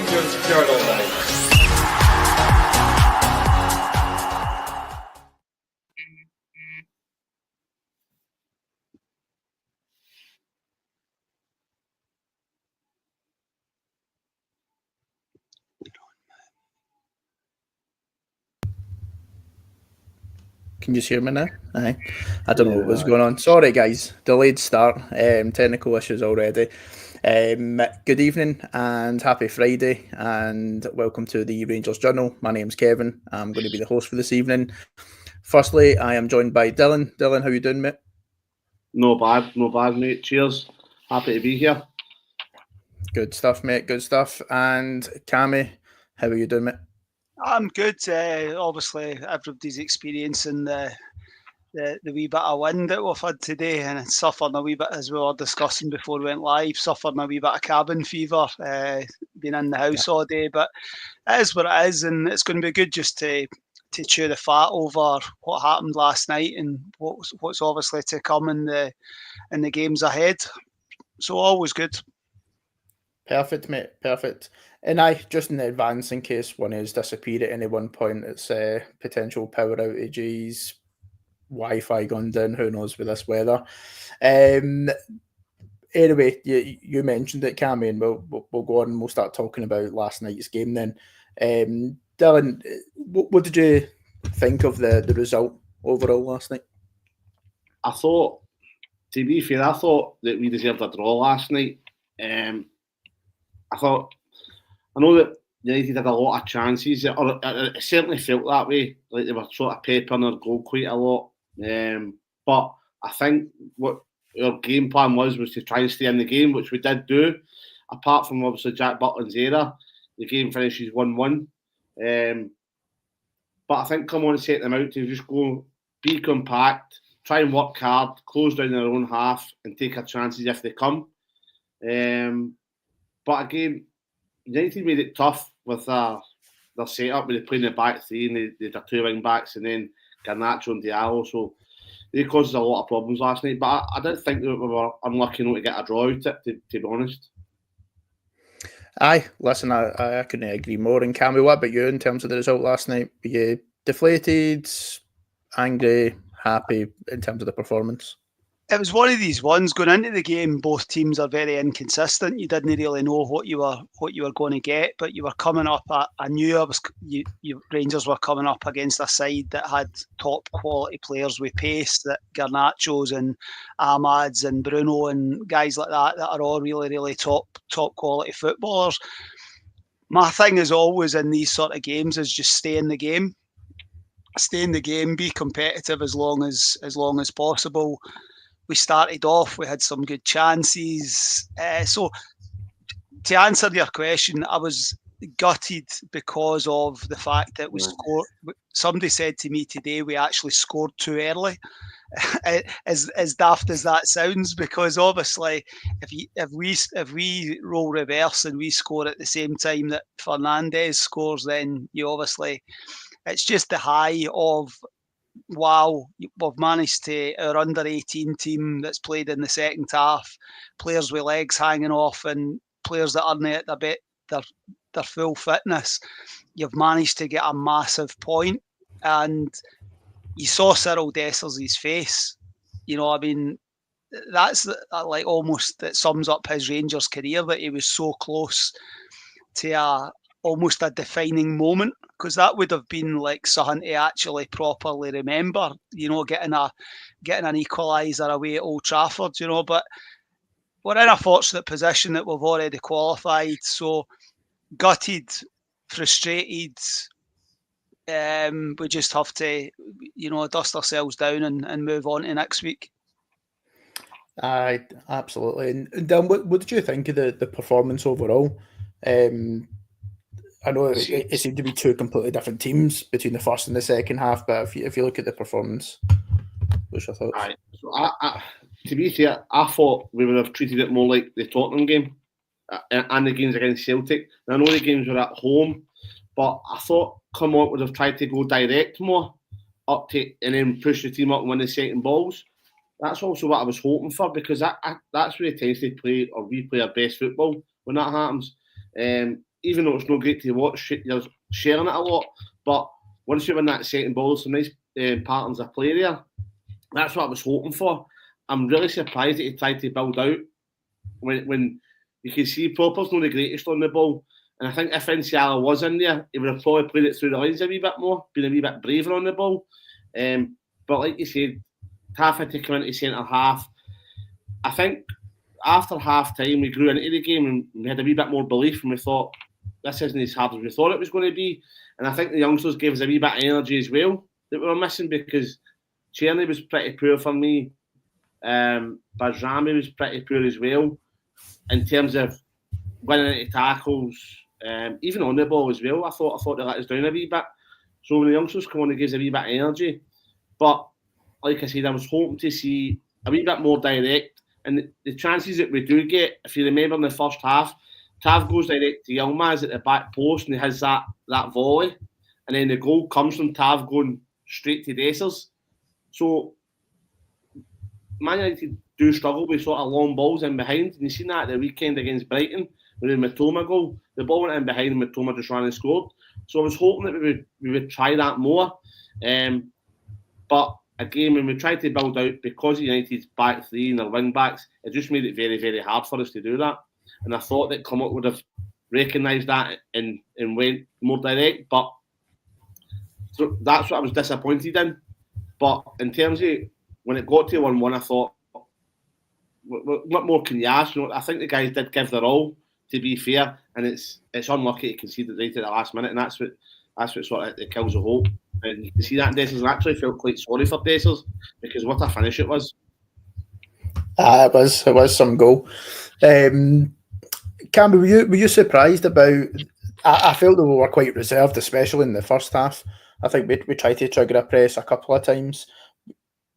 Rangers Journal Night. Can you hear me now? Aye. I don't know what was going on. Sorry, guys. Delayed start. Technical issues already. Good evening and happy Friday, and welcome to the Rangers Journal. My name's Kevin. I'm going to be the host for this evening. Firstly, I am joined by Dylan. Dylan, how you doing, mate? No bad, mate. Cheers. Happy to be here. Good stuff, mate. Good stuff. And Cammy, how are you doing, mate? I'm good. Obviously, everybody's experiencing the wee bit of wind that we've had today, and suffering a wee bit, as we were discussing before we went live, suffering a wee bit of cabin fever, being in the house all day. But it is what it is, and it's going to be good just to chew the fat over what happened last night and what's obviously to come in the games ahead. So always good. Perfect, mate. Perfect. And just in advance, in case one is disappeared at any one point, it's potential power outages, Wi-Fi gone down, who knows with this weather. Anyway, you mentioned it, Cammy, and we'll go on and we'll start talking about last night's game then. Dylan, what did you think of the result overall last night? I thought, to be fair, that we deserved a draw last night. I know that United had a lot of chances, or it certainly felt that way, like they were sort of peppering their goal quite a lot. But I think what our game plan was to try and stay in the game, which we did do. Apart from obviously Jack Butland's error, the game finishes 1-1. But I think come on and set them out to just go, be compact, try and work hard, close down their own half and take our chances if they come. But again, United made it tough with their setup when they played in the back three and they had two wing backs and then Garnacho and Diallo. So they caused us a lot of problems last night. But I did think that we were unlucky not to get a draw out of it, to be honest. Aye, listen, I couldn't agree more. And Cammy, what about you in terms of the result last night? Were you deflated, angry, happy in terms of the performance? It was one of these ones going into the game. Both teams are very inconsistent. You didn't really know what you were going to get, but you were coming up. I knew Rangers were coming up against a side that had top quality players with pace, that Garnachos and Amads and Bruno and guys like that are all really, really top quality footballers. My thing is always in these sort of games is just stay in the game. Stay in the game, be competitive as long as possible. We started off, we had some good chances. So to answer your question, I was gutted because of the fact that we scored. Somebody said to me today, we actually scored too early. As daft as that sounds, because obviously if we roll reverse and we score at the same time that Fernandes scores, then you obviously, it's just the high of, wow, we've managed to, our under-18 team that's played in the second half, players with legs hanging off and players that aren't at their full fitness, you've managed to get a massive point. And you saw Cyril Dessers' face. You know, I mean, that's like almost, that sums up his Rangers career, that he was so close to almost a defining moment, because that would have been like something to actually properly remember, you know, getting an equaliser away at Old Trafford, you know. But we're in a fortunate position that we've already qualified, so gutted, frustrated. We just have to, you know, dust ourselves down and move on to next week. Aye, absolutely. And Dan, what did you think of the performance overall? I know it seemed to be two completely different teams between the first and the second half, but if you look at the performance, what's your thoughts? Aye. So to be fair, I thought we would have treated it more like the Tottenham game and the games against Celtic. And I know the games were at home, but I thought Clement would have tried to go direct more up to and then push the team up and win the second balls. That's also what I was hoping for, because that's where he tends to play, or we play our best football when that happens. even though it's not great to watch, you're sharing it a lot. But once you win that second ball, some nice patterns of play there. That's what I was hoping for. I'm really surprised that he tried to build out when you can see Proper's not the greatest on the ball. And I think if Enciala was in there, he would have probably played it through the lines a wee bit more, been a wee bit braver on the ball. But like you said, Taff had to come into centre half. I think after half time, we grew into the game and we had a wee bit more belief, and we thought, this isn't as hard as we thought it was going to be. And I think the youngsters gave us a wee bit of energy as well that we were missing, because Czerny was pretty poor for me. Bajrami was pretty poor as well in terms of winning into tackles, even on the ball as well. I thought they let us down a wee bit. So when the youngsters come on, it gives a wee bit of energy. But like I said, I was hoping to see a wee bit more direct. And the chances that we do get, if you remember in the first half, Tav goes direct to Yilmaz at the back post and he has that volley. And then the goal comes from Tav going straight to Dessers. So Man United do struggle with sort of long balls in behind. And you've seen that at the weekend against Brighton with the Matoma goal. The ball went in behind and Matoma just ran and scored. So I was hoping that we would try that more. But again, when we tried to build out, because United's back three and their wing backs, it just made it very, very hard for us to do that. And I thought that Clement would have recognised that and went more direct. But so that's what I was disappointed in. But in terms of when it got to 1-1, I thought, what more can you ask? I think the guys did give their all, to be fair, and it's unlucky to concede it right at the last minute, and that's what sort of it kills the hope. And you can see that in Dessers, and I actually felt quite sorry for Dessers, because what a finish it was. It was some goal. Campbell, were you surprised about? I felt that we were quite reserved, especially in the first half. I think we tried to trigger a press a couple of times,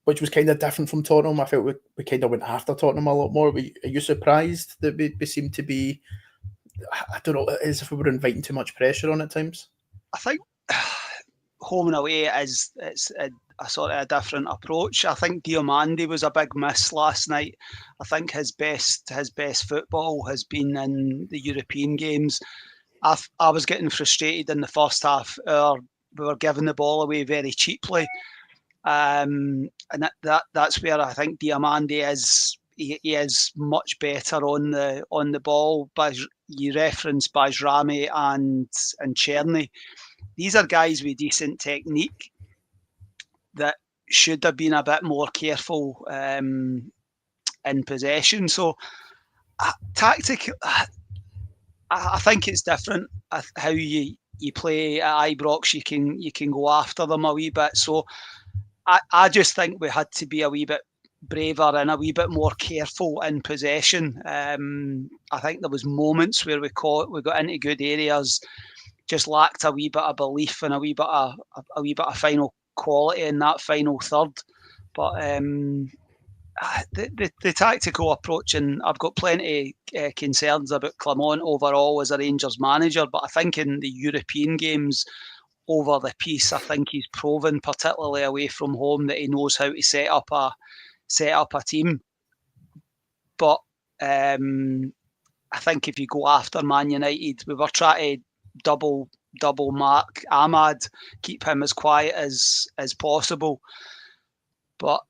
which was kind of different from Tottenham. I felt we kind of went after Tottenham a lot more. Are you surprised that we seemed to be, I don't know, as if we were inviting too much pressure on at times? I think home and away it's a sort of a different approach. I think Diomande was a big miss last night. I think his best football has been in the European games. I was getting frustrated in the first half. We were giving the ball away very cheaply. And that's where I think Diomande is. He is much better on the ball. But you referenced Bajrami and Czerny. These are guys with decent technique that should have been a bit more careful in possession. So tactic, I think it's different how you play at Ibrox. You can go after them a wee bit. So I just think we had to be a wee bit braver and a wee bit more careful in possession. I think there was moments where we got into good areas, just lacked a wee bit of belief and a wee bit of final quality in that final third. But the tactical approach, and I've got plenty of concerns about Clement overall as a Rangers manager, but I think in the European games over the piece, I think he's proven, particularly away from home, that he knows how to set up a team. But I think if you go after Man United, we were trying to double mark Ahmad, keep him as quiet as possible. But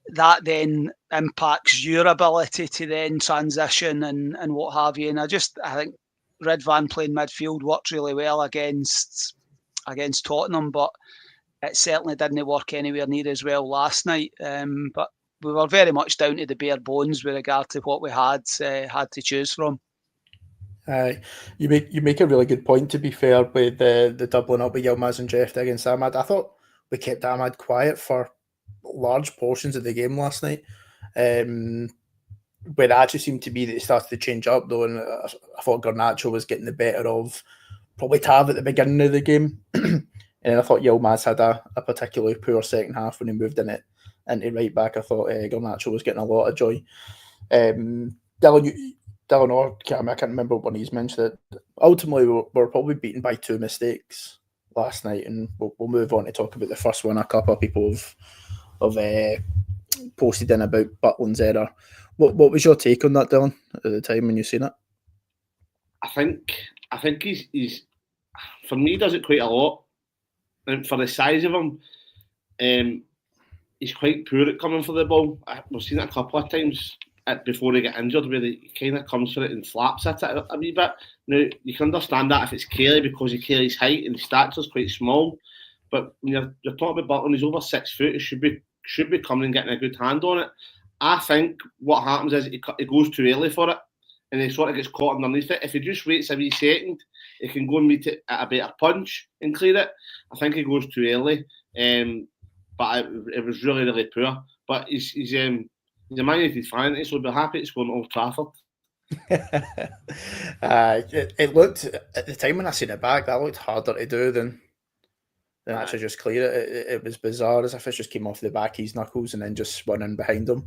that then impacts your ability to then transition and what have you. And I think Ridvan playing midfield worked really well against Tottenham, but it certainly didn't work anywhere near as well last night. But we were very much down to the bare bones with regard to what we had to choose from. You make a really good point, to be fair, with the doubling up with Yilmaz and Jeff against Ahmad. I thought we kept Ahmad quiet for large portions of the game last night. Where it actually seemed to be that he started to change up, though, and I thought Garnacho was getting the better of probably Tav at the beginning of the game. And I thought Yilmaz had a particularly poor second half when he moved into right back. I thought Garnacho was getting a lot of joy. Dylan or Cam, I can't remember when he's mentioned it. Ultimately, we were probably beaten by 2 mistakes last night, and we'll move on to talk about the first one. A couple of people have posted in about Butland's error. What was your take on that, Dylan, at the time when you seen it? I think I think he's for me, does it quite a lot. And for the size of him, he's quite poor at coming for the ball. We've seen it a couple of times before he get injured, where he kind of comes for it and flaps at it a wee bit. Now, you can understand that if it's Kelly, because of Kelly's height and his stature's quite small. But when you're talking about Butland, he's over 6 foot. He should be coming and getting a good hand on it. I think what happens is he goes too early for it, and he sort of gets caught underneath it. If he just waits a wee second, he can go and meet it at a better punch and clear it. I think he goes too early, but it was really, really poor. But he's a Man United fan, so he'll be happy to score in Old Trafford. It looked, at the time when I seen it back, that looked harder to do than actually just clear it. It was bizarre, as if it just came off the back of his knuckles and then just spun in behind him.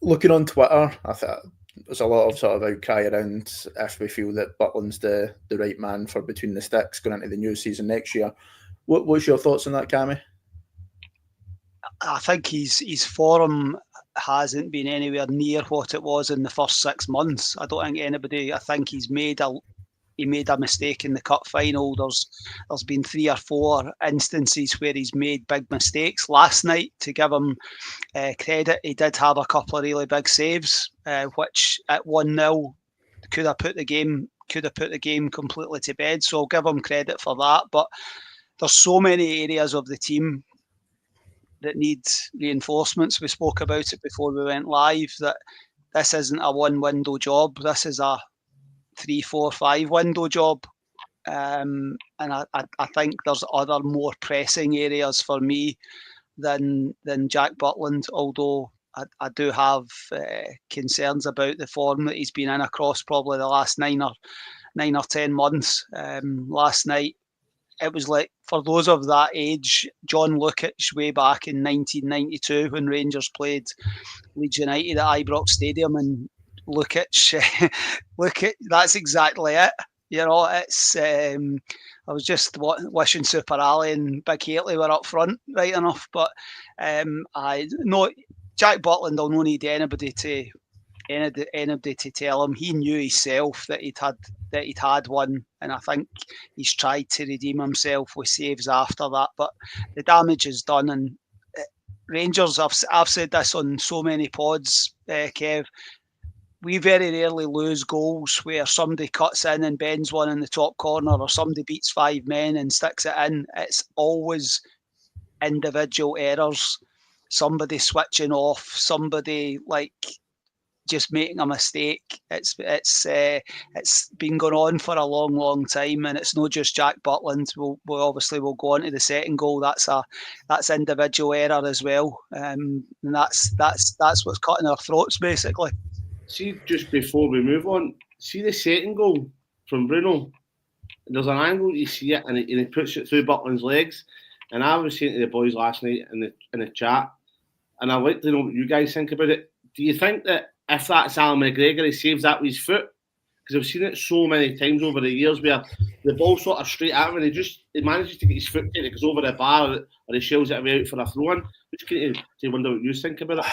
Looking on Twitter, I thought there's a lot of sort of outcry around if we feel that Butland's the right man for between the sticks going into the new season next year. What's your thoughts on that, Cammy? I think his form hasn't been anywhere near what it was in the first 6 months. I don't think anybody. I think he made a mistake in the cup final. There's been 3 or 4 instances where he's made big mistakes. Last night, to give him credit, he did have a couple of really big saves, which at 1-0 could have put the game completely to bed. So I'll give him credit for that. But there's so many areas of the team that need reinforcements. We spoke about it before we went live, that this isn't a 1-window job. This is a 3, 4, 5 window job. And I think there's other more pressing areas for me than Jack Butland, although I do have concerns about the form that he's been in across probably the last 9 or 10 months. Last night, it was like, for those of that age, John Lukic way back in 1992 when Rangers played Leeds United at Ibrox Stadium, and Lukic, that's exactly it. You know, it's. I was just wishing Super Ali and Big Haley were up front, right enough. But I know Jack Butland will not need anybody to tell him. He knew himself that he'd had one, and I think he's tried to redeem himself with saves after that. But the damage is done, and Rangers. I've said this on so many pods, Kev. We very rarely lose goals where somebody cuts in and bends one in the top corner, or somebody beats 5 men and sticks it in. It's always individual errors, somebody switching off, somebody just making a mistake. It's been going on for a long, long time, and it's not just Jack Butland. We'll go on to the second goal. That's individual error as well, and that's what's cutting our throats basically. See, just before we move on, see the second goal from Bruno. There's an angle you see it, and he puts it through Butland's legs. And I was saying to the boys last night in the chat, and I'd like to know what you guys think about it. Do you think that if that's Alan McGregor, he saves that with his foot? Because I've seen it so many times over the years where the ball sort of straight at him, and he manages to get his foot to it, it goes over the bar, or he shells it away out for a throw-in. Which can you wonder what you think about it?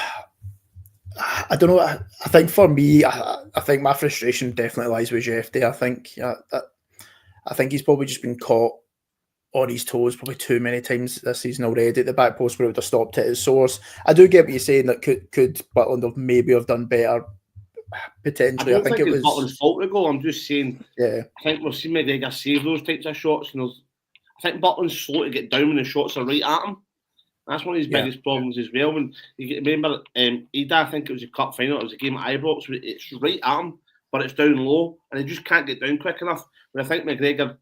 I don't know. I think for me, I think my frustration definitely lies with Jeff Day. I think he's probably just been caught on his toes probably too many times this season already. At the back post where it would have stopped at his source. I do get what you're saying, that could Butland have maybe done better potentially. I think it was Butland's fault to go. I'm just saying. Yeah. I think we've seen McGregor save those types of shots, and I think Butland's slow to get down when the shots are right at him. That's one of his biggest problems as well. When you remember, Ida, I think it was a cup final. It was a game at Ibrox. It's right at him, but it's down low, and he just can't get down quick enough. But I think McGregor,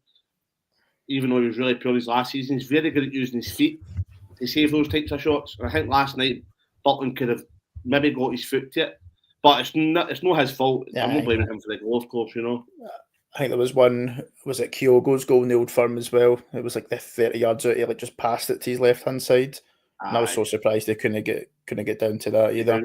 even though he was really poor his last season, he's very good at using his feet to save those types of shots. And I think last night Butland could have maybe got his foot to it, but it's not his fault. Yeah, I'm not blaming him for the goal, of course, you know. I think there was one, was it Kyogo's goal in the Old Firm as well? It was like the 30 yards out, he just passed it to his left hand side. And I was so surprised they couldn't get down to that either.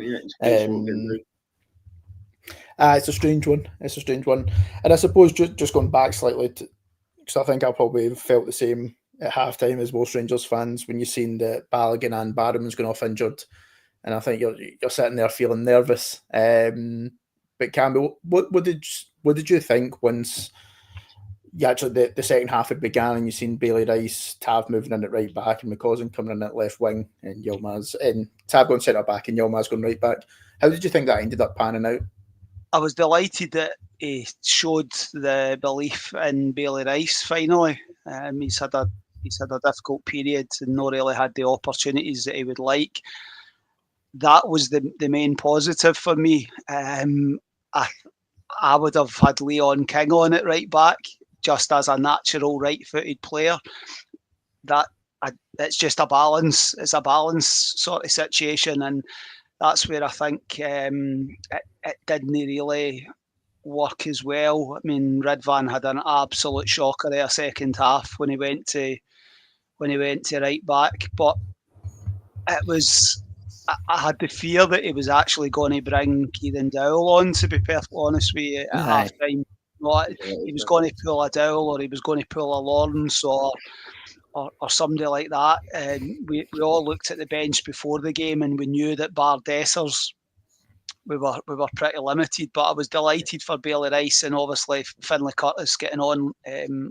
It's a strange one. And I suppose just going back slightly, because I think I probably felt the same at halftime as most Rangers fans when you seen that Balogun and Barrowman's going off injured, and I think you're sitting there feeling nervous. But Campbell, what did what did you think once actually the second half had began and you seen Bailey Rice, Tav moving in at right back and McCausland coming in at left wing and Tav going centre back and Yilmaz going right back? How did you think that ended up panning out? I was delighted that he showed the belief in Bailey Rice finally. He's had a difficult period and not really had the opportunities that he would like. That was the main positive for me. I would have had Leon King on at right back, just as a natural right-footed player. It's just a balance. It's a balance sort of situation, and that's where I think it didn't really work as well. I mean, Ridvan had an absolute shocker there second half when he went to right back, but it was. I had the fear that he was actually going to bring Kieran Dowell on, to be perfectly honest with you, at half time. He was going to pull a Dowell or he was going to pull a Lawrence or somebody like that. And we all looked at the bench before the game and we knew that bar Dessers, we were pretty limited. But I was delighted for Bailey Rice and obviously Finlay Curtis getting on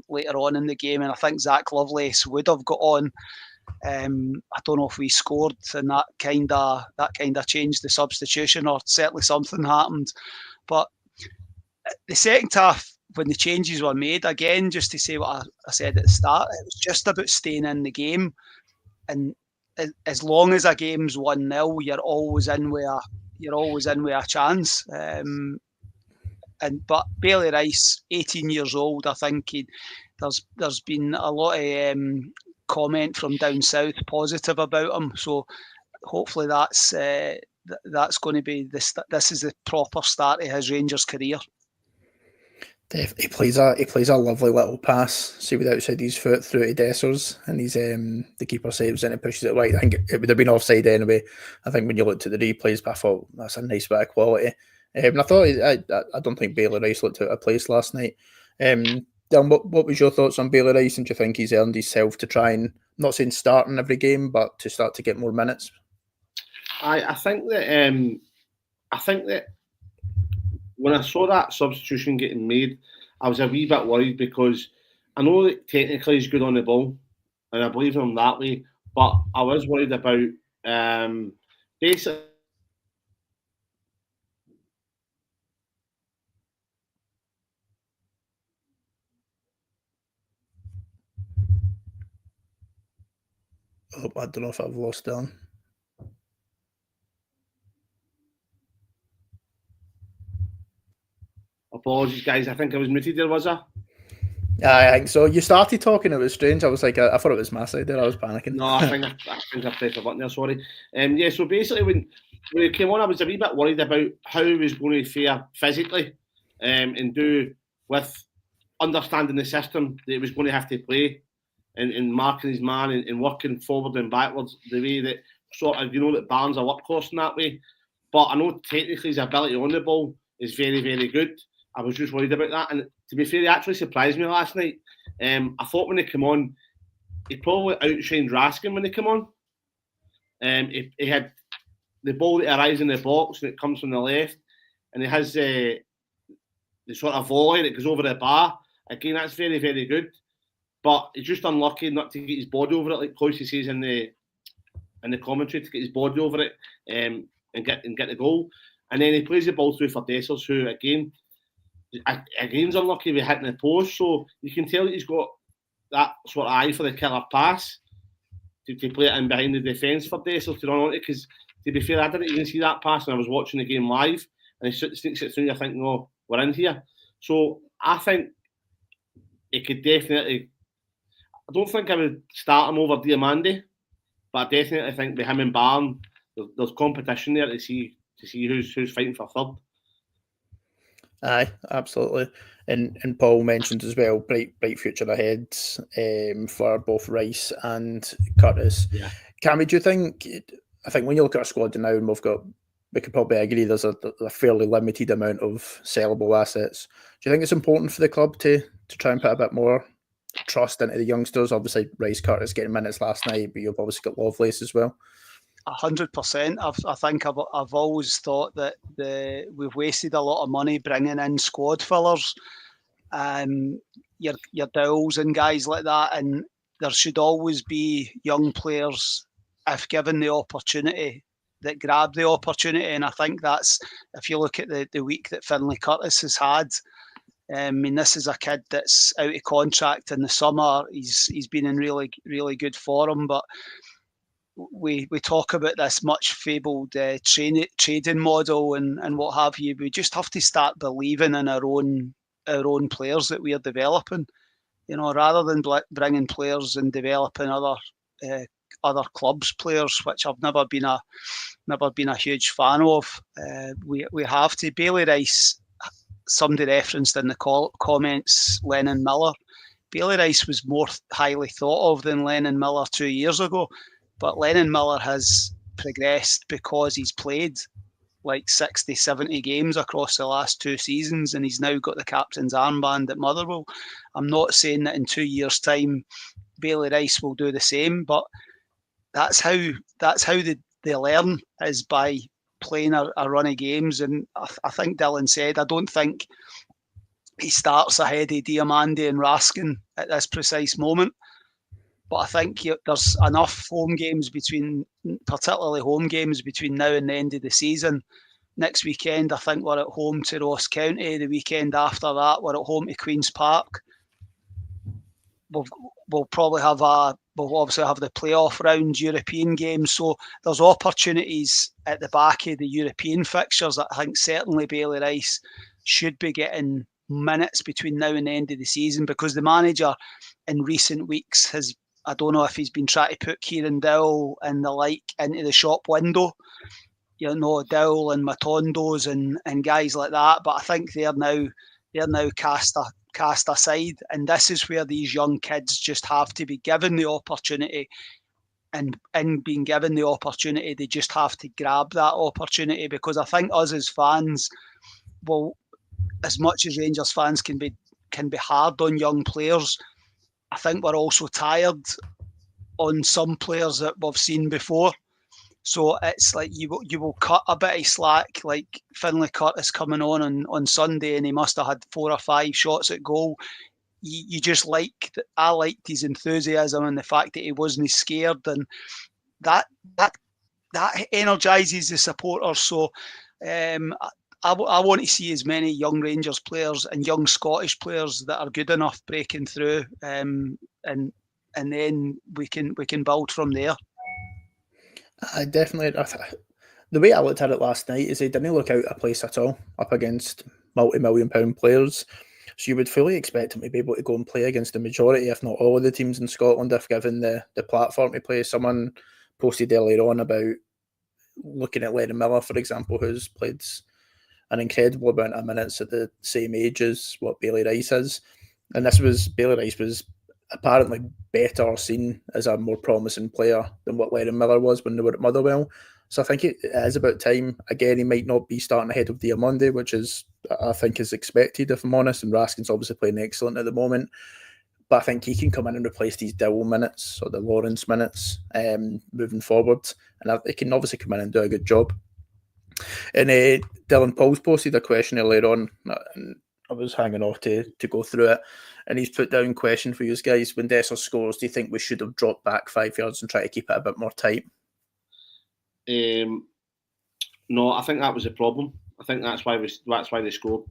later on in the game. And I think Zach Lovelace would have got on. I don't know if we scored and that kind of changed the substitution, or certainly something happened. But the second half, when the changes were made, again, just to say what I said at the start, it was just about staying in the game. And as long as a game's 1-0, you're always in with a chance. But Bailey Rice, 18 years old, I think there's been a lot of comment from down south positive about him, so hopefully that's going to be this is the proper start of his Rangers career. He plays a lovely little pass, see, with outside his foot through to Dessers, and he's the keeper saves and it pushes it right. I think it would have been offside anyway. I think when you looked at the replays, but I thought that's a nice bit of quality. And I thought I don't think Bailey Rice looked out of place last night. Dan, what was your thoughts on Bailey Rice, and do you think he's earned himself to try and, not saying start in every game, but to start to get more minutes? I think that when I saw that substitution getting made, I was a wee bit worried because I know that technically he's good on the ball, and I believe in him that way, but I was worried about basically. Oh, I don't know if I've lost Dylan. Apologies, guys. I think I was muted there, was I? I think so. You started talking, it was strange. I was like, I thought it was my side there. I was panicking. No, I think I pressed a button there, sorry. Yeah, so basically when he came on, I was a wee bit worried about how he was going to fare physically and do with understanding the system that he was going to have to play and marking his man and working forward and backwards the way that sort of, that Barnes a workhorse in that way. But I know technically his ability on the ball is very, very good. I was just worried about that. And to be fair, he actually surprised me last night. I thought when he came on, he probably outshined Raskin when he came on. He had the ball that arrives in the box and it comes from the left. And he has the sort of volley that goes over the bar. Again, that's very, very good. But he's just unlucky not to get his body over it, like Cloyce says in the commentary, to get his body over it and get the goal. And then he plays the ball through for Dessers, who again's unlucky with hitting the post. So you can tell that he's got that sort of eye for the killer pass to play it in behind the defence for Dessers to run on it. Because to be fair, I didn't even see that pass when I was watching the game live. And he sneaks it through, I think, no, we're in here. So I think it could definitely. I don't think I would start him over Diamandi, but I definitely think with him and Barn, there's competition there to see who's fighting for third. Aye, absolutely. And Paul mentioned as well, bright future ahead for both Rice and Curtis. Yeah. Cammy, do you think? I think when you look at our squad now, and we could probably agree there's a fairly limited amount of sellable assets. Do you think it's important for the club to try and put a bit more trust into the youngsters? Obviously, Rice, Curtis getting minutes last night, but you've obviously got Lovelace as well. 100%. I think I've always thought that we've wasted a lot of money bringing in squad fillers, your Dowells and guys like that, and there should always be young players, if given the opportunity, that grab the opportunity. And I think that's, if you look at the week that Finlay Curtis has had, I mean, this is a kid that's out of contract in the summer. He's been in really, really good form, but we talk about this much fabled trading model and what have you. We just have to start believing in our own players that we're developing. You know, rather than bringing players and developing other clubs' players, which I've never been a huge fan of. We have to. Bailey Rice, somebody referenced in the comments Lennon Miller. Bailey Rice was more highly thought of than Lennon Miller 2 years ago, but Lennon Miller has progressed because he's played like 60, 70 games across the last 2 seasons, and he's now got the captain's armband at Motherwell. I'm not saying that in 2 years' time Bailey Rice will do the same, but that's how they learn, is by playing a run of games. And I think Dylan said, I don't think he starts ahead of Diamandi and Raskin at this precise moment, but I think there's enough home games particularly home games between now and the end of the season. Next weekend, I think we're at home to Ross County. The weekend after that, we're at home to Queen's Park. We'll probably we'll obviously have the playoff round European games. So there's opportunities at the back of the European fixtures that I think certainly Bailey Rice should be getting minutes between now and the end of the season, because the manager in recent weeks has, I don't know if he's been trying to put Kieran Dowell and the like into the shop window, you know, Dowell and Matondos and guys like that, but I think they're now cast aside, and this is where these young kids just have to be given the opportunity, and in being given the opportunity they just have to grab that opportunity, because I think us as fans, well, as much as Rangers fans can be hard on young players, I think we're also tired on some players that we've seen before. So it's like you will cut a bit of slack, like Finlay Curtis coming on Sunday, and he must have had 4 or 5 shots at goal. I liked his enthusiasm and the fact that he wasn't scared, and that energises the supporters. So I want to see as many young Rangers players and young Scottish players that are good enough breaking through, and then we can build from there. I definitely. The way I looked at it last night is they didn't look out of place at all up against multi-million-pound players. So you would fully expect him to be able to go and play against the majority, if not all of the teams in Scotland, if given the platform to play. Someone posted earlier on about looking at Lennon Miller, for example, who's played an incredible amount of minutes at the same age as what Bailey Rice is. And Bailey Rice was apparently better seen as a more promising player than what Lennon Miller was when they were at Motherwell. So I think it is about time. Again, he might not be starting ahead of Diamandi, which I think is expected, if I'm honest, and Raskin's obviously playing excellent at the moment. But I think he can come in and replace these Dowell minutes or the Lawrence minutes moving forward. And he can obviously come in and do a good job. And Dylan Pauls posted a question earlier on, and I was hanging off to go through it. And he's put down a question for you guys. When Dessers scores, do you think we should have dropped back 5 yards and try to keep it a bit more tight? No, I think that was the problem. I think that's why they scored.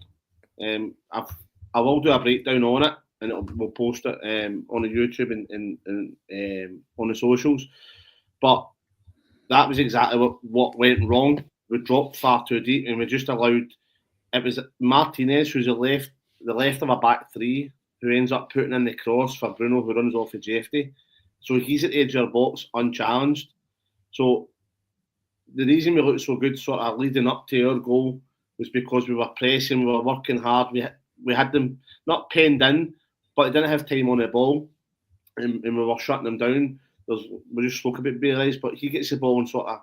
I will do a breakdown on it, and we'll post it on the YouTube and on the socials. But that was exactly what went wrong. We dropped far too deep, and we just allowed. It was Martinez, who's the left of a back three, who ends up putting in the cross for Bruno, who runs off the Jeffy. So he's at the edge of our box unchallenged. So the reason we looked so good sort of leading up to our goal was because we were pressing, we were working hard. We had them not penned in, but they didn't have time on the ball, and we were shutting them down. We just spoke about Bailey Rice, but he gets the ball in sort of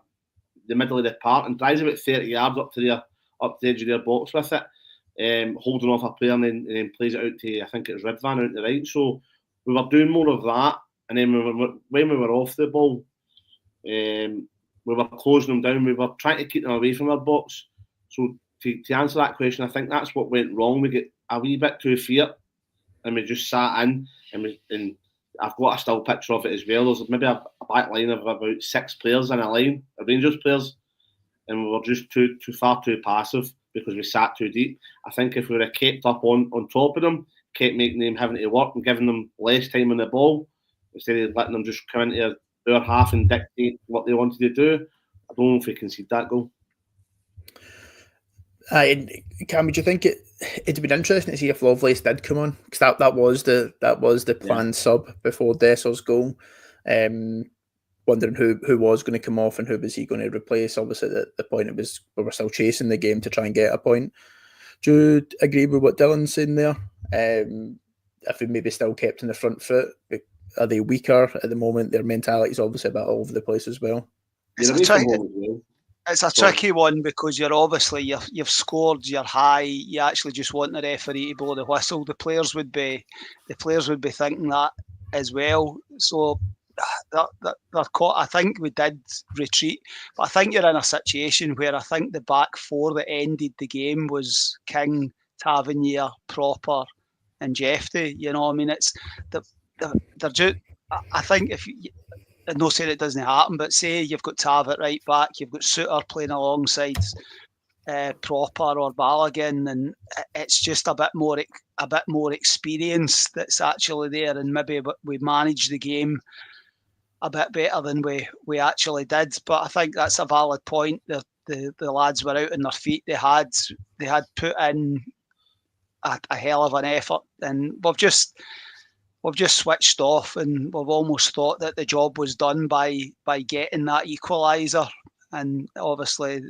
the middle of the park and drives about 30 yards up the edge of their box with it, holding off a player and then plays it out to, I think it was Ridvan out the right. So we were doing more of that, and then when we were off the ball, we were closing them down. We were trying to keep them away from our box. So to answer that question, I think that's what went wrong. We get a wee bit too feared, and we just sat in. And I've got a still picture of it as well. There's maybe a back line of about 6 players in a line, Rangers players, and we were just too passive because we sat too deep. I think if we would have kept up on top of them, kept making them having to work and giving them less time on the ball, instead of letting them just come into our half and dictate what they wanted to do, I don't know if we concede that goal. Cam, do you think it'd been interesting to see if Lovelace did come on? Because that was the planned sub before Desser's goal. Wondering who was going to come off and who was he going to replace. Obviously, the point it was we were still chasing the game to try and get a point. Do you agree with what Dylan's saying there? If we maybe still kept in the front foot, are they weaker at the moment? Their mentality is obviously a bit all over the place as well. It's a tricky one because you've scored, you're high. You actually just want the referee to blow the whistle. The players would be thinking that as well. So they're caught. I think we did retreat, but I think you're in a situation where I think the back four that ended the game was King, Tavernier, Proper, and Jeffrey. You know, I mean, it's they're just. I think if you, I'm not saying it doesn't happen, but say you've got Tav at right back, you've got Suter playing alongside Proper or Balogun, and it's just a bit more experience that's actually there, and maybe we managed the game a bit better than we actually did. But I think that's a valid point. The lads were out on their feet. They had put in a hell of an effort, and we've just switched off, and we've almost thought that the job was done by getting that equaliser. And obviously,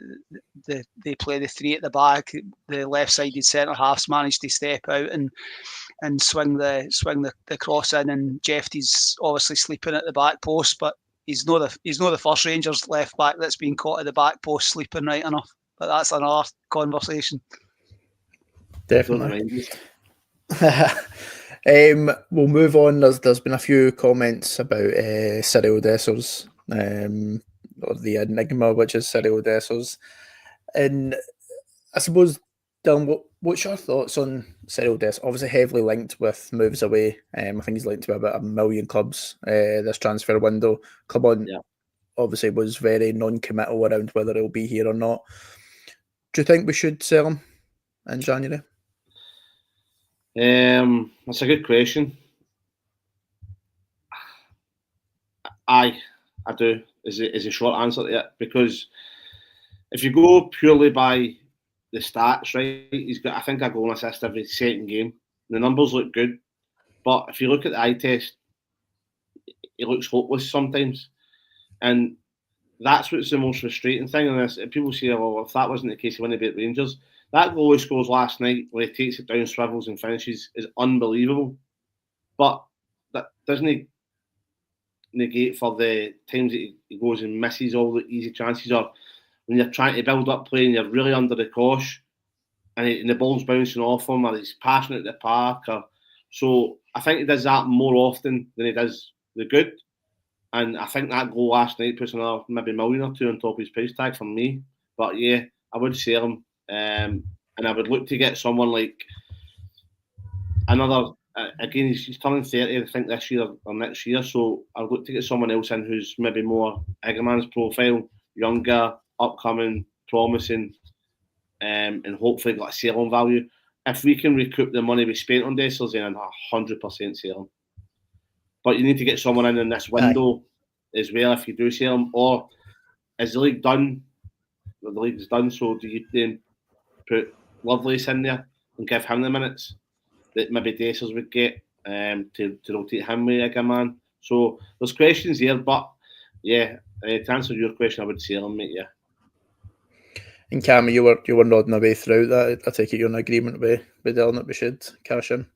they play the 3 at the back. The left-sided centre halves managed to step out and swing the cross in. And Jeffy's obviously sleeping at the back post, but he's not the first Rangers left back that's been caught at the back post sleeping right enough. But that's another conversation. Definitely. We'll move on. There's been a few comments about Cyril Dessers, or the enigma, which is Cyril Dessers. And I suppose, Dylan, what's your thoughts on Cyril Dessers? Obviously heavily linked with moves away. I think he's linked to about 1 million clubs this transfer window. Club on obviously was very non-committal around whether he'll be here or not. Do you think we should sell him in January? That's a good question. I do. Is a short answer to it, because if you go purely by the stats, right, he's got, I think, a goal and assist every second game. The numbers look good, but if you look at the eye test, he looks hopeless sometimes, and that's what's the most frustrating thing. And this, people say, "Well, if that wasn't the case, he wouldn't be at Rangers." That goal he scores last night, where he takes it down, swivels and finishes, is unbelievable. But that doesn't negate for the times that he goes and misses all the easy chances, or when you're trying to build up play and you're really under the cosh and the ball's bouncing off him, or he's passing at the park. So I think he does that more often than he does the good. And I think that goal last night puts another maybe $1 million or 2 on top of his price tag for me. But yeah, I would sell him. And I would look to get someone like another. Again, he's turning 30, I think, this year or next year. So I'd look to get someone else in who's maybe more Egerman's profile, younger, upcoming, promising, and hopefully got a selling value. If we can recoup the money we spent on Dessers, then I'm 100% sell him. But you need to get someone in this window as well if you do sell him. Or is the league done? The league's done, so do you then put Lovelace in there and give him the minutes that maybe Dessers would get to rotate him with Egerman? So there's questions there, but yeah, to answer your question, I would sell him, mate. Yeah. And Cam, you were nodding away throughout that. I take it you're in agreement with Dylan that we should cash in.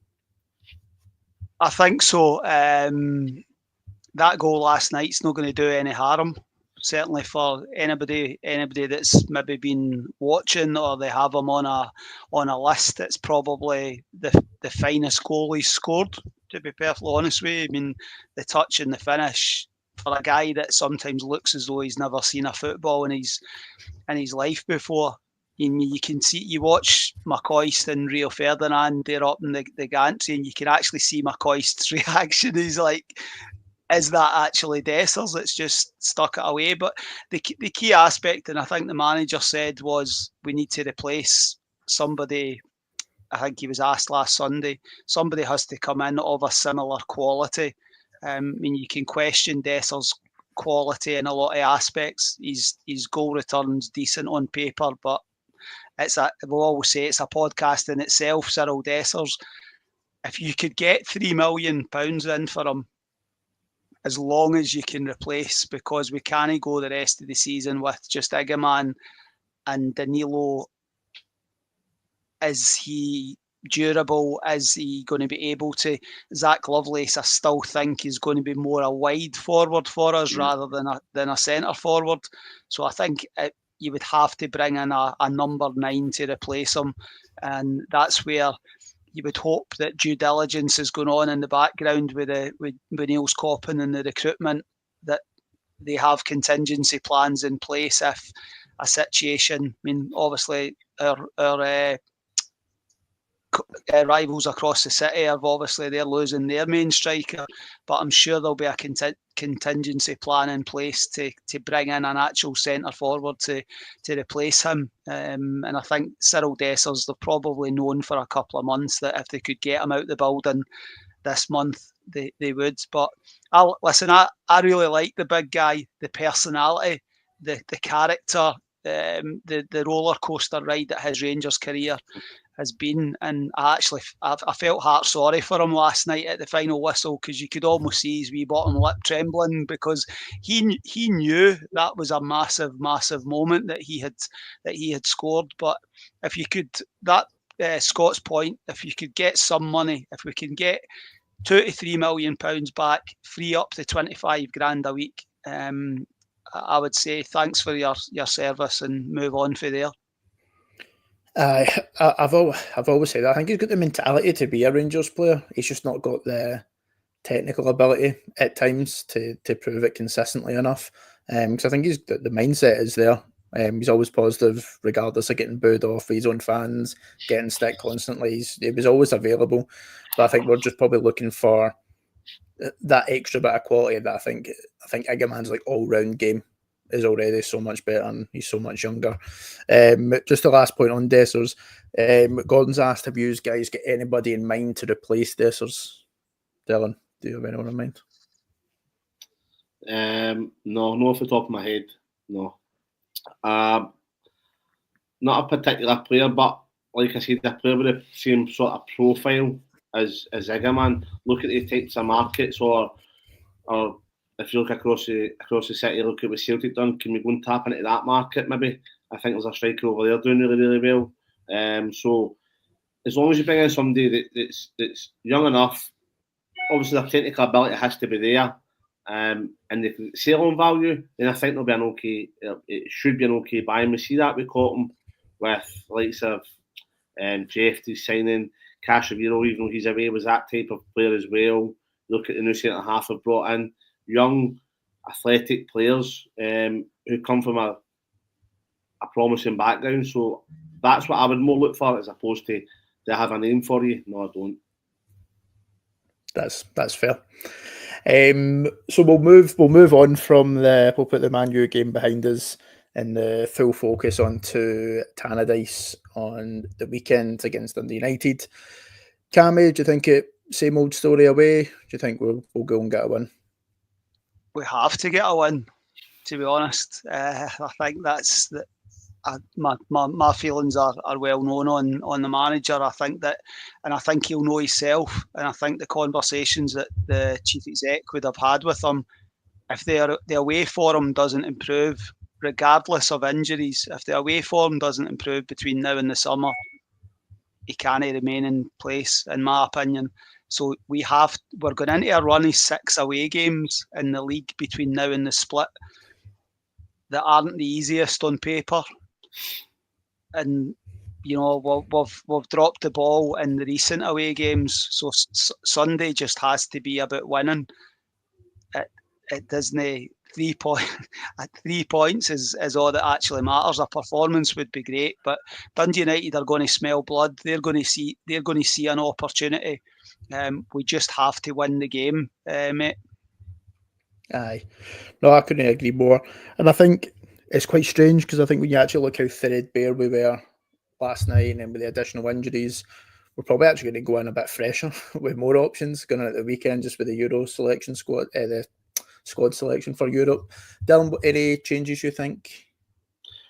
I think so. That goal last night's not going to do any harm. Certainly for anybody that's maybe been watching, or they have him on a list. It's probably the finest goal he's scored, to be perfectly honest with you. I mean, the touch and the finish for a guy that sometimes looks as though he's never seen a football in his life before. You can see, you watch McCoist and Rio Ferdinand, they're up in the gantry, and you can actually see McCoist's reaction. He's like, is that actually Dessers that's just stuck it away? But the key aspect, and I think the manager said, was we need to replace somebody. I think he was asked last Sunday, somebody has to come in of a similar quality. I mean, you can question Dessers' quality in a lot of aspects. His goal return's decent on paper, but we'll always say it's a podcast in itself. Cyril Dessers, if you could get £3 million in for him, as long as you can replace, because we can't go the rest of the season with just Igaman and Danilo. Is he durable? Is he going to be able to? Zach Lovelace, I still think, is going to be more a wide forward for us rather than a centre forward. So I think you would have to bring in a number 9 to replace him, and that's where you would hope that due diligence is going on in the background with Niels Coppen and the recruitment, that they have contingency plans in place if a situation. I mean, obviously our rivals across the city have they're losing their main striker, but I'm sure there'll be a contingency plan in place to bring in an actual centre forward to replace him. And I think Cyril Dessers, they're probably known for a couple of months that if they could get him out the building this month, they would. But I really like the big guy, the personality, the character, the roller coaster ride that his Rangers career has been, and I felt heart sorry for him last night at the final whistle, because you could almost see his wee bottom lip trembling, because he knew that was a massive moment that he had scored. But if you could, Scott's point, if you could get some money, if we can get £2 to £3 million back, free up to 25 grand a week, I would say thanks for your service and move on for there. I've always said that. I think he's got the mentality to be a Rangers player. He's just not got the technical ability at times to prove it consistently enough. Because I think the mindset is there. He's always positive, regardless of getting booed off his own fans, getting stick constantly. He was always available. But I think we're just probably looking for that extra bit of quality that I think Igaman's like all-round game is already so much better, and he's so much younger. Just the last point on Dessers. Gordon's asked, have you guys got anybody in mind to replace Dessers? Dylan, do you have anyone in mind? No, not off the top of my head. No. Not a particular player, but like I said, a player with the same sort of profile as Igaman. Look at the types of markets, or if you look across the city, look at what Celtic done. Can we go and tap into that market? Maybe I think there's a striker over there doing really well. So as long as you bring in somebody that's young enough, obviously their technical ability has to be there, and the sell-on value, then I think it'll be an okay. It should be an okay buy. And we see that with Cotton, with likes of Jeffrey signing, Cashaviro, even though he's away, was that type of player as well. Look at the new centre half have brought in. Young, athletic players who come from a promising background. So that's what I would more look for, as opposed to have a name for you. No, I don't. That's fair. So we'll move on from we'll put the Man U game behind us and the full focus onto Tannadice on the weekend against Dundee United. Cammy, do you think same old story away? Do you think we'll go and get a win? We have to get a win, to be honest. I think that's my feelings are well known on the manager. I think that, and I think he'll know himself. And I think the conversations that the chief exec would have had with him, if the away form doesn't improve, regardless of injuries, if the away form doesn't improve between now and the summer, he can't remain in place, in my opinion. So we're going into a run of 6 away games in the league between now and the split that aren't the easiest on paper. And, you know, we've dropped the ball in the recent away games. So Sunday just has to be about winning. it doesn't. 3 points is all that actually matters. A performance would be great, but Dundee United are going to smell blood. They're going to see an opportunity. We just have to win the game, mate. Aye, no, I couldn't agree more. And I think it's quite strange because I think when you actually look how threadbare we were last night, and then with the additional injuries, we're probably actually going to go in a bit fresher with more options going on at the weekend, just with the Euro selection squad, the squad selection for Europe. Dylan, any changes you think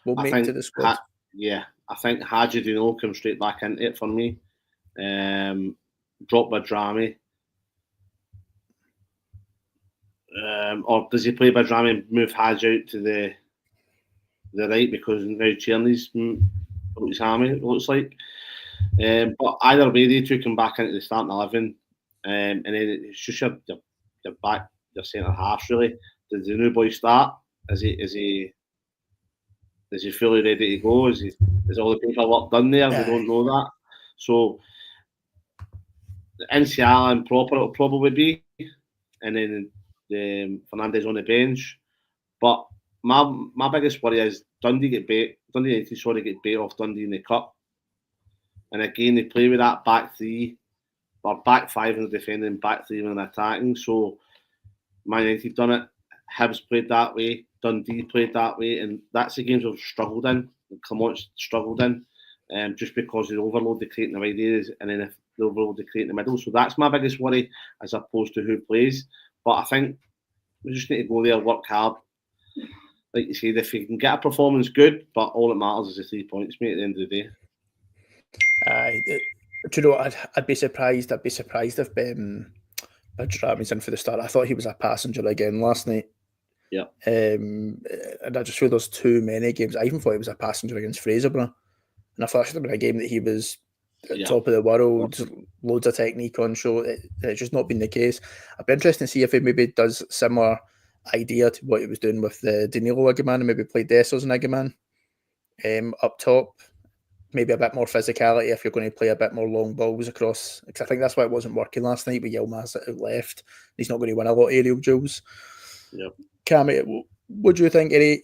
we'll make to the squad? I think Hagi Dino comes straight back into it for me. Drop Badrami. Or does he play Badrami and move Hagi out to the right because now Tierney's his hammy, it looks like. But either way, they two come back into the starting 11, and then it's just your back, your centre half really. Does the new boy start? Is he fully ready to go? Is all the paperwork done there? We don't know that. So NCR and Proper it'll probably be, and then Fernandez on the bench. But my biggest worry is Dundee get bait off Dundee in the cup. And again, they play with that back three, or back five in the defending, back three in the attacking. So Man United done it. Hibs played that way. Dundee played that way, and that's the games we've struggled in. Clermont struggled in, just because they overload the crate in the wide areas, and then if they overload the crate in the middle. So that's my biggest worry, as opposed to who plays. But I think we just need to go there, work hard. Like you said, if you can get a performance, good. But all that matters is the 3 points, mate. At the end of the day. Do you know what? I'd be surprised. I'd be surprised if Badrami's in for the start. I thought he was a passenger again last night. Yeah. And I just feel there's too many games. I even thought he was a passenger against Fraserburgh, and I thought it should have been a game that he was top of the world, loads of technique on show. It's just not been the case. I'd be interested to see if he maybe does similar idea to what he was doing with the Danilo Igaman, and maybe play Dessers and Igaman up top. Maybe a bit more physicality if you're going to play a bit more long balls across, because I think that's why it wasn't working last night with Yilmaz out left. He's not going to win a lot of aerial duels. Yep. Cam, what do you think? Any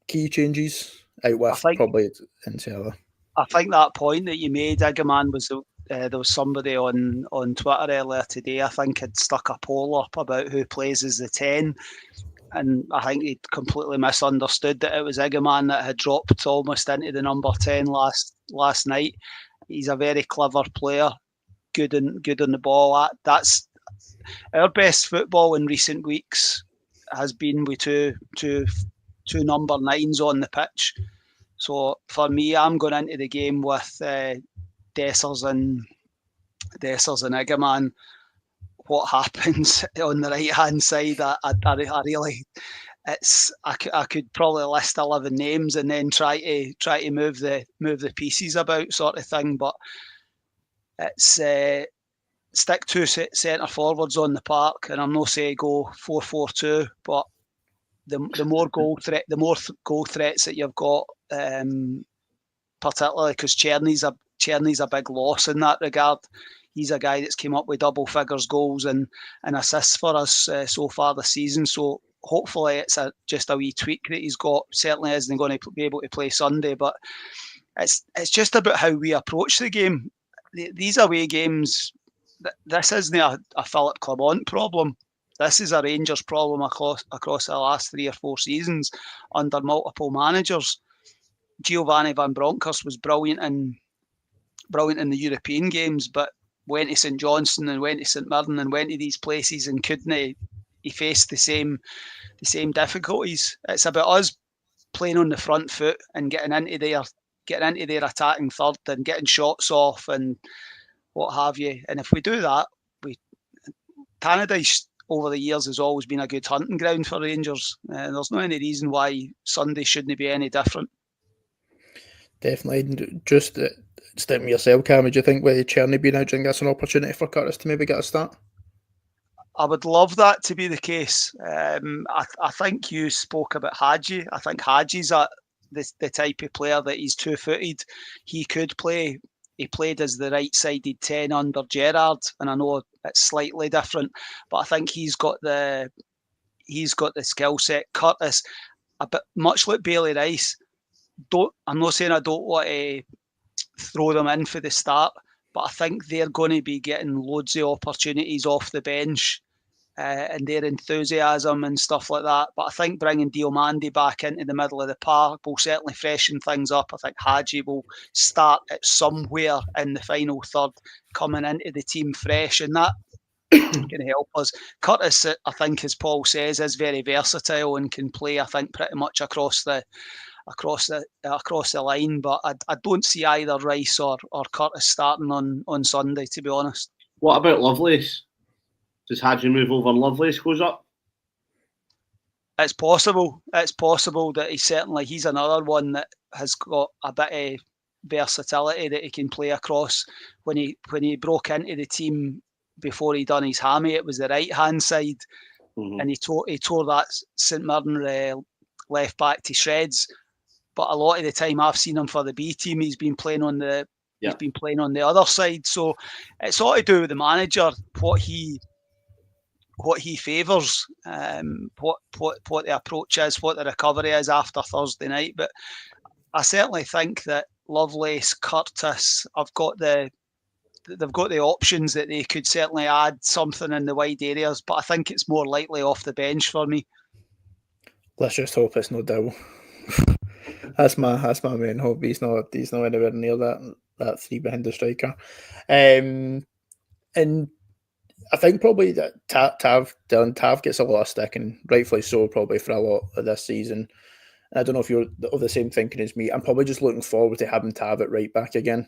key changes out with probably Insella? I think that point that you made, Igaman, was there was somebody on Twitter earlier today, I think, had stuck a poll up about who plays as the 10. And I think he'd completely misunderstood that it was Igaman that had dropped almost into the number 10 last night. He's a very clever player, good on the ball. That's our best football in recent weeks has been with two number 9s on the pitch. So for me, I'm going into the game with Dessers and Igaman. What happens on the right hand side, I really, I could probably list 11 names and then try to move the pieces about, sort of thing. But it's stick two centre forwards on the park, and I'm not saying go 4-4-2, but the more goal threats that you've got, particularly because Tierney's a big loss in that regard. He's a guy that's came up with double figures goals and assists for us so far this season. So hopefully it's just a wee tweak that he's got. Certainly isn't going to be able to play Sunday, but it's just about how we approach the game. These away games, this isn't a Philip Clement problem. This is a Rangers problem across the last 3 or 4 seasons under multiple managers. Giovanni Van Bronckhorst was brilliant in the European games, but went to St Johnstone and went to St Mirren and went to these places and couldn't he faced the same difficulties. It's about us playing on the front foot and getting into their attacking third and getting shots off and what have you. And if we do that, Tannadice over the years has always been a good hunting ground for Rangers. There's no any reason why Sunday shouldn't be any different. Definitely. Just step with yourself, Cam, do you think with Tierney being out, do you think that's an opportunity for Curtis to maybe get a start? I would love that to be the case. I think you spoke about Hagi. I think Hagi's the type of player that he's 2-footed. He could play. He played as the right-sided 10 under Gerrard, and I know it's slightly different, but I think he's got the he's got the skill set. Curtis, a bit much like Bailey Rice. I'm not saying I don't want to throw them in for the start, but I think they're going to be getting loads of opportunities off the bench and their enthusiasm and stuff like that. But I think bringing Diomande back into the middle of the park will certainly freshen things up. I think Hadji will start at somewhere in the final third, coming into the team fresh, and that can help us. Curtis, I think, as Paul says, is very versatile and can play, I think, pretty much across the line. But I don't see either Rice or Curtis starting on Sunday, to be honest. What about Lovelace? Does Hadji move over and Lovelace goes up? It's possible. It's possible that he's another one that has got a bit of versatility that he can play across. When he broke into the team before he done his hammy, it was the right hand side, and he tore that St Mirren left back to shreds. But a lot of the time I've seen him for the B team, he's been playing on the other side. So it's all to do with the manager, what he favours, what the approach is, what the recovery is after Thursday night. But I certainly think that Lovelace, Curtis, they've got the options that they could certainly add something in the wide areas. But I think it's more likely off the bench for me. Let's just hope it's no Dow. That's my main hope. He's not anywhere near that three behind the striker. And I think probably that Tav gets a lot of stick, and rightfully so, probably for a lot of this season. I don't know if you're of the same thinking as me. I'm probably just looking forward to having Tav at right back again.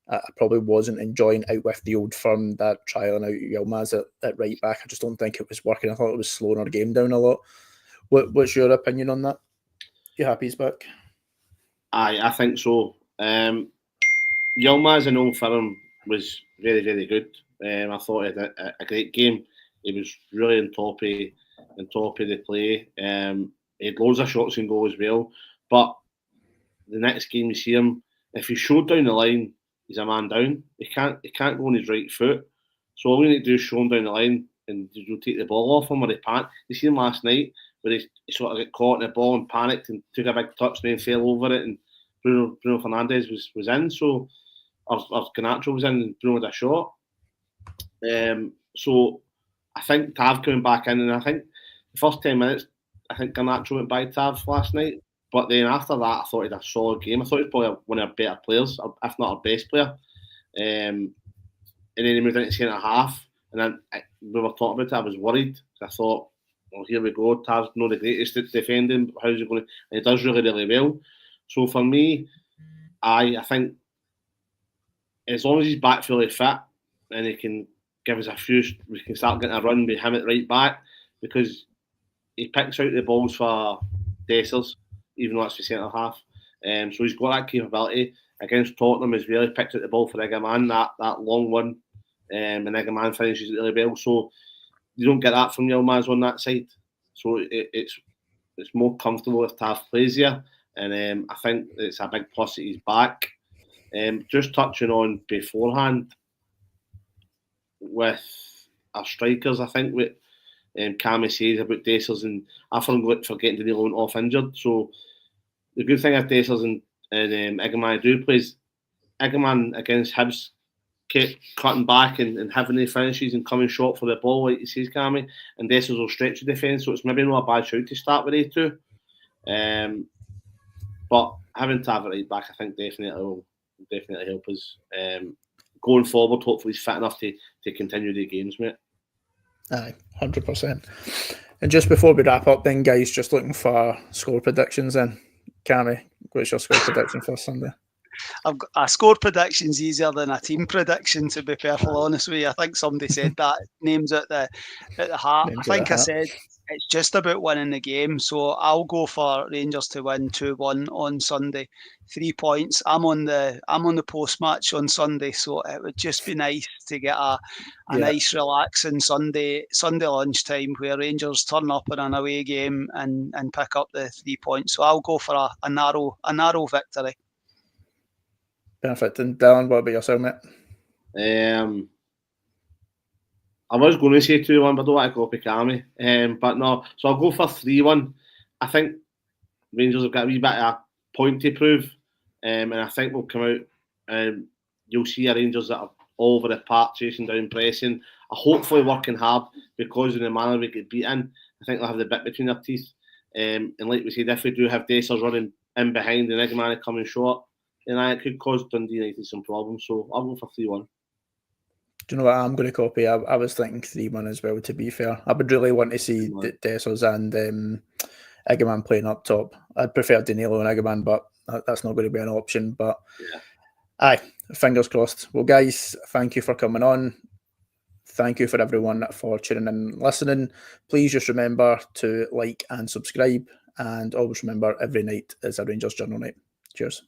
I probably wasn't enjoying out with the old firm, that trialing out Yilmaz at right back. I just don't think it was working. I thought it was slowing our game down a lot. What's your opinion on that? You happy he's back? I think so. Yilmaz in Old Firm was very, very good. I thought he had a great game. He was really on top of the play. He had loads of shots and goal as well. But the next game you see him, if he showed down the line, he's a man down. He can't go on his right foot. So all we need to do is show him down the line and you'll take the ball off him or he panicked. You see him last night where he sort of got caught in the ball and panicked and took a big touch and then fell over it, and Bruno Fernandes was in. So or Garnacho was in and Bruno had a shot. So I think Tav coming back in, and I think the first 10 minutes, I think Garnacho went by Tav last night. But then after that, I thought he had a solid game. I thought he was probably one of our better players, if not our best player. And then he moved into centre half, and then we were talking about it. I was worried. I thought, well, here we go. Tav's not the greatest at defending. How's he going to? And he does really, really well. So for me, I think as long as he's back fully fit and he can give us a few, we can start getting a run with him at right back, because he picks out the balls for Dessers, even though it's for centre half. So he's got that capability. Against Tottenham as well, he picked out the ball for Egerman, that long one, and Egerman finishes it really well. So you don't get that from Yilmaz on that side. So it's more comfortable if Tav plays here, and I think it's a big plus that he's back. Just touching on beforehand with our strikers, I think what Cammy says about Dessers, and I forgetting to Neil went off injured. So the good thing if Dessers and Egerman do plays, Egerman against Hibs kept cutting back and having the finishes and coming short for the ball, like he says, Cammy, and Dessers will stretch the defence, so it's maybe not a bad shout to start with A2. But having Tav at right back, I think definitely will help us going forward. Hopefully he's fit enough to continue the games, mate. Aye, 100%. And just before we wrap up then, guys, just looking for score predictions then. Cammy, what's your score prediction for Sunday? A score prediction's easier than a team prediction, to be perfectly honest with you. I think somebody said that. Names at the heart. I think I said it's just about winning the game. So I'll go for Rangers to win 2-1 on Sunday. 3 points. I'm on the post match on Sunday, so it would just be nice to get a nice relaxing Sunday lunchtime where Rangers turn up in an away game and pick up the 3 points. So I'll go for a narrow victory. Perfect. And Dylan, what about yourself, mate? I was going to say 2-1, but I don't want to copy Cammy. But no, so I'll go for 3-1. I think Rangers have got a wee bit of a point to prove, and I think we'll come out. You'll see a Rangers that are all over the park, chasing down, pressing, hopefully working hard because of the manner we get beaten. I think they'll have the bit between their teeth. And like we said, if we do have Dessers running in behind and Eggman coming short, then it could cause Dundee United some problems. So I'll go for 3-1. Do you know what I'm going to copy? I was thinking 3-1 as well, to be fair. I would really want to see Dessers and Eggman playing up top. I'd prefer Danilo and Eggman, but that's not going to be an option. But aye, fingers crossed. Well, guys, thank you for coming on. Thank you for everyone for tuning in and listening. Please just remember to like and subscribe. And always remember, every night is a Rangers Journal night. Cheers.